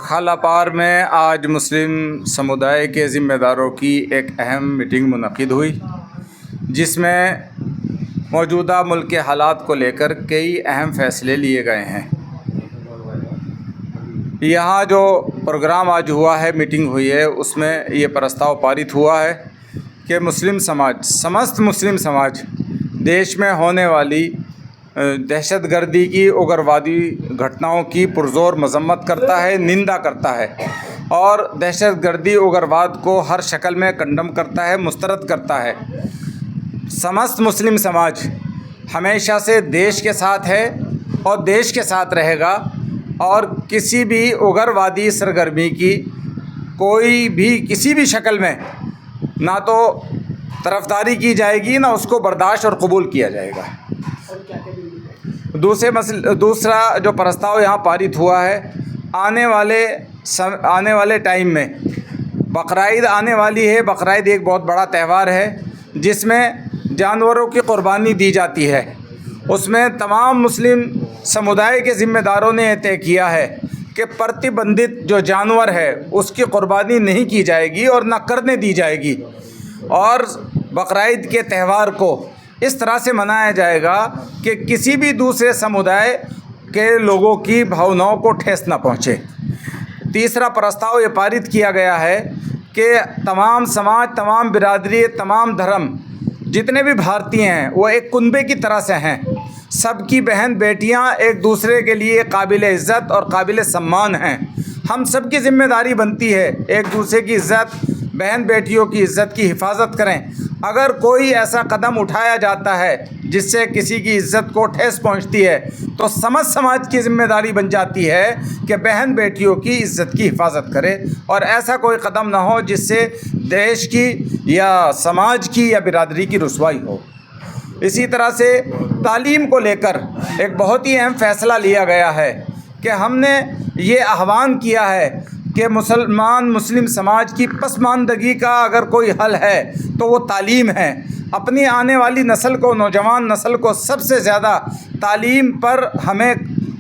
खालापार में आज मुस्लिम समुदाय के ज़िम्मेदारों की एक अहम मीटिंग मुनक़िद हुई, जिसमें मौजूदा मुल्क के हालात को लेकर कई अहम फ़ैसले लिए गए हैं। यहाँ जो प्रोग्राम आज हुआ है, मीटिंग हुई है, उसमें ये प्रस्ताव पारित हुआ है कि मुस्लिम समाज, समस्त मुस्लिम समाज देश में होने वाली दहशतगर्दी की, उग्रवादी घटनाओं की पुरज़ोर मज़म्मत करता है, निंदा करता है और दहशतगर्दी उग्रवाद को हर शक्ल में कंडम करता है, मुस्तरद करता है। समस्त मुस्लिम समाज हमेशा से देश के साथ है और देश के साथ रहेगा और किसी भी उग्रवादी सरगर्मी की कोई भी किसी भी शक्ल में ना तो तरफदारी की जाएगी, ना उसको बर्दाश्त और कबूल किया जाएगा। दूसरा जो प्रस्ताव यहाँ पारित हुआ है, आने वाले टाइम में बकरीद आने वाली है। बकरीद एक बहुत बड़ा त्यौहार है जिसमें जानवरों की कुर्बानी दी जाती है। उसमें तमाम मुस्लिम समुदाय के ज़िम्मेदारों ने तय किया है कि प्रतिबंधित जो जानवर है उसकी कुर्बानी नहीं की जाएगी और न करने दी जाएगी, और बकरीद के त्यौहार को इस तरह से मनाया जाएगा कि किसी भी दूसरे समुदाय के लोगों की भावनाओं को ठेस न पहुँचे। तीसरा प्रस्ताव ये पारित किया गया है कि तमाम समाज, तमाम बिरादरी, तमाम धर्म, जितने भी भारतीय हैं वो एक कुनबे की तरह से हैं। सबकी बहन बेटियां एक दूसरे के लिए काबिल इज़्ज़त और काबिल सम्मान हैं। हम सब की ज़िम्मेदारी बनती है एक दूसरे की इज़्ज़त, बहन बेटियों की इज़्ज़त की हिफाजत करें। अगर कोई ऐसा कदम उठाया जाता है जिससे किसी की इज़्ज़त को ठेस पहुंचती है तो समस्त समाज की ज़िम्मेदारी बन जाती है कि बहन बेटियों की इज़्ज़त की हिफाजत करे और ऐसा कोई कदम ना हो जिससे देश की या समाज की या बिरादरी की रुसवाई हो। इसी तरह से तालीम को लेकर एक बहुत ही अहम फ़ैसला लिया गया है कि हमने ये आह्वान किया है कि मुस्लिम समाज की पसमानदगी का अगर कोई हल है तो वो तालीम है। अपनी आने वाली नस्ल को, नौजवान नस्ल को सबसे ज़्यादा तालीम पर हमें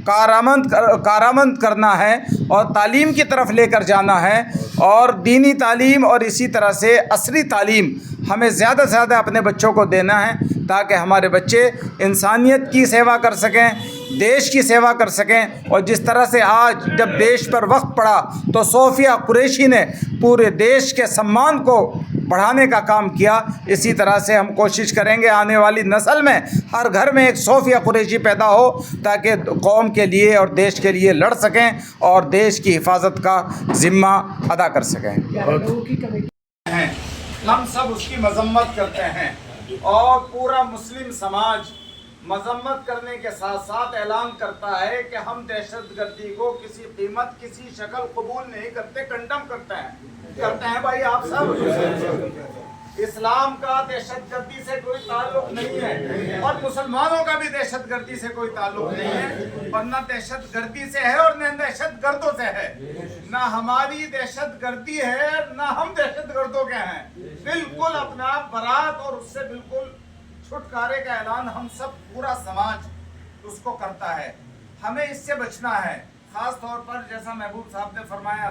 कारामंद करना है और तालीम की तरफ लेकर जाना है, और दीनी तालीम और इसी तरह से असरी तालीम हमें ज़्यादा से ज़्यादा अपने बच्चों को देना है ताकि हमारे बच्चे इंसानियत की सेवा कर सकें, देश की सेवा कर सकें। और जिस तरह से आज जब देश पर वक्त पड़ा तो सोफिया कुरैशी ने पूरे देश के सम्मान को बढ़ाने का काम किया, इसी तरह से हम कोशिश करेंगे आने वाली नस्ल में हर घर में एक सोफिया कुरैशी पैदा हो ताकि कौम के लिए और देश के लिए लड़ सकें और देश की हिफाजत का ज़िम्मा अदा कर सकें। हम सब उसकी मजम्मत करते हैं और पूरा मुस्लिम समाज मजम्मत करने के साथ साथ ऐलान करता है कि हम दहशतगर्दी को किसी कीमत, किसी शक्ल कबूल नहीं करते, कंडम करते हैं भाई आप सब। इस्लाम का दहशतगर्दी से कोई ताल्लुक नहीं है और मुसलमानों का भी दहशतगर्दी से कोई ताल्लुक नहीं है, और न दहशतगर्दी से है और न दहशतगर्दों से है। ना हमारी दहशतगर्दी है, ना हम दहशतगर्दों के हैं। बिल्कुल अपना बरात और उससे बिल्कुल छुटकारे का ऐलान हम सब, पूरा समाज उसको करता है। हमें इससे बचना है, खास तौर पर जैसा महबूब साहब ने फरमाया।